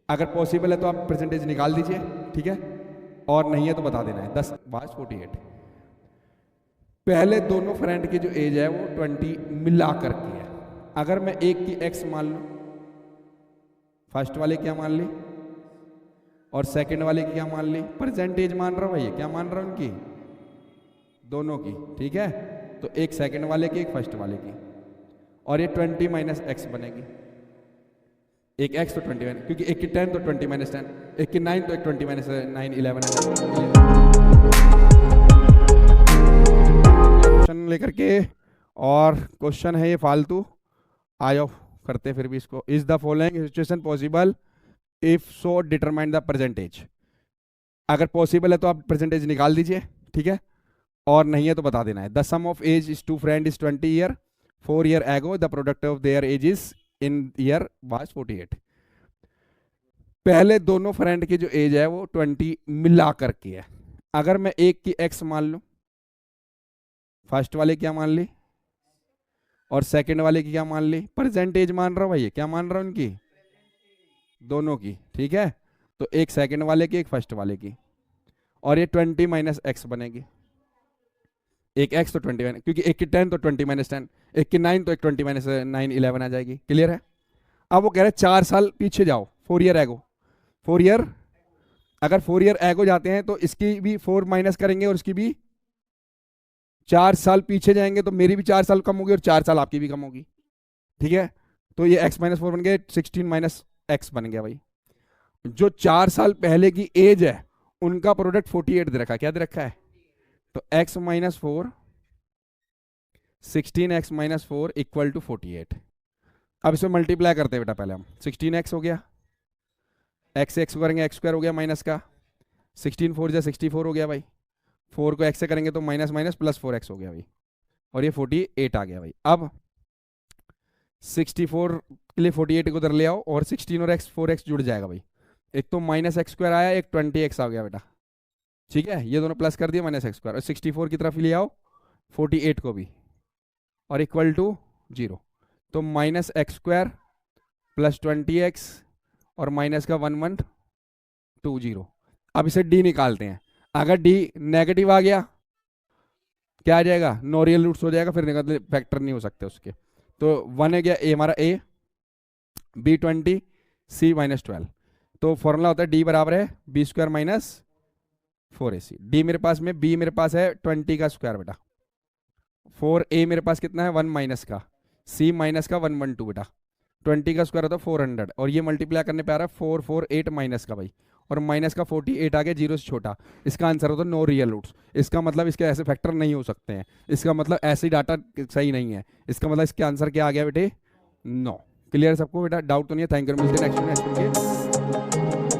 अगर पॉसिबल है तो आप परसेंटेज निकाल दीजिए, ठीक है, और नहीं है तो बता देना है। 10 बाय 48। पहले दोनों फ्रेंड की जो एज है वो 20 मिला करके है। अगर मैं एक की x मान लूँ, फर्स्ट वाले क्या मान ली और सेकंड वाले की क्या मान ली, परसेंटेज मान रहा हूँ भैया, क्या मान रहा हूँ उनकी, दोनों की, ठीक है। तो एक सेकंड वाले की, एक फर्स्ट वाले की, और ये 20 माइनस एक्स बनेगी। एक एक्स तो 20 माइनस, क्योंकि एक की 10 तो 20 माइनस 10, एक की 9 तो एक 20 माइनस 9 11 क्वेश्चन लेकर के। और क्वेश्चन है ये फालतू, आयो करते फिर भी इसको। Is the following situation possible, if so determine the percentage. अगर पॉसिबल है तो आप परसेंटेज निकाल दीजिए, ठीक है, और नहीं है तो बता देना है। The sum of age is two friend is 20 year, 4 year ago the product of their age is in year was 48। पहले दोनों फ्रेंड की जो एज है वो 20 मिला करके है। अगर मैं एक की x मान लूं, फर्स्ट वाले क्या मान ली और सेकंड वाले की क्या मान ली, परसेंटेज मान रहा हूं भैया, क्या मान रहा हूं उनकी, दोनों की, ठीक है। तो एक सेकंड वाले की, एक फर्स्ट वाले की, और ये 20 माइनस एक्स बनेगी। एक x तो 20 माइनस, क्योंकि एक की 10 तो 20 माइनस 10, एक की 9 तो एक 20 माइनस 9 11 आ जाएगी। क्लियर है। अब वो कह रहे हैं 4 साल पीछे जाओ, 4 ईयर एगो, 4 ईयर, अगर 4 ईयर एगो जाते हैं तो इसकी भी 4 माइनस करेंगे और इसकी भी 4 साल पीछे जाएंगे, तो मेरी भी 4 साल कम होगी और 4 साल आपकी भी कम होगी, ठीक है। तो ये x माइनस 4 बन गया, 16 माइनस एक्स बन गया भाई। जो 4 साल पहले की एज है उनका प्रोडक्ट 48 दे रखा है, क्या दे रखा है, तो x minus 4, 16x minus 4 equal to 48। अब इसमें मल्टीप्लाई करते हैं बेटा, पहले हम 16x हो गया, x से x करेंगे x स्क्वायर हो गया माइनस का, 16 4 जा 64 हो गया भाई, 4 को x से करेंगे तो माइनस माइनस प्लस 4x हो गया भाई, और ये 48 आ गया भाई। अब 64 के लिए 48 को उधर ले आओ और 16 और x 4x जुड़ जाएगा भाई। एक तो माइनस एक्स स्क्वायर आया, एक 20x आ गया बेटा, ठीक है। ये दोनों प्लस कर दिया, माइनस एक्स स्क्वायर, और 64 की तरफ ले आओ 48 को भी, और इक्वल टू 0। तो minus x square plus 20x और माइनस का 1120। अब इसे d निकालते हैं। अगर d नेगेटिव आ गया क्या आ जाएगा, नो रियल रूट्स हो जाएगा, फिर निकालते फैक्टर नहीं हो सकते उसके। तो 1 है गया a हमारा a, b 20, c माइनस 12। तो फॉर्मूला होता है d बराबर है B square minus 4ac। d मेरे पास में, b मेरे पास है 20 का स्क्वायर बेटा, 4a मेरे पास कितना है 1 माइनस का, c माइनस का 112 बेटा, 20 का स्क्वायर होता है 400, और ये मल्टीप्लाई करने पे आ रहा है 448 माइनस का भाई, और माइनस का 48 आ गया, जीरो से छोटा। इसका आंसर होता है नो रियल रूट्स। इसका मतलब इसके ऐसे फैक्टर नहीं हो सकते हैं, इसका मतलब ऐसे डाटा सही नहीं है, इसका मतलब इसके आंसर क्या आ गया बेटे, नो। क्लियर सबको बेटा, डाउट तो नहीं है। थैंक यू, मिलते हैं नेक्स्ट में।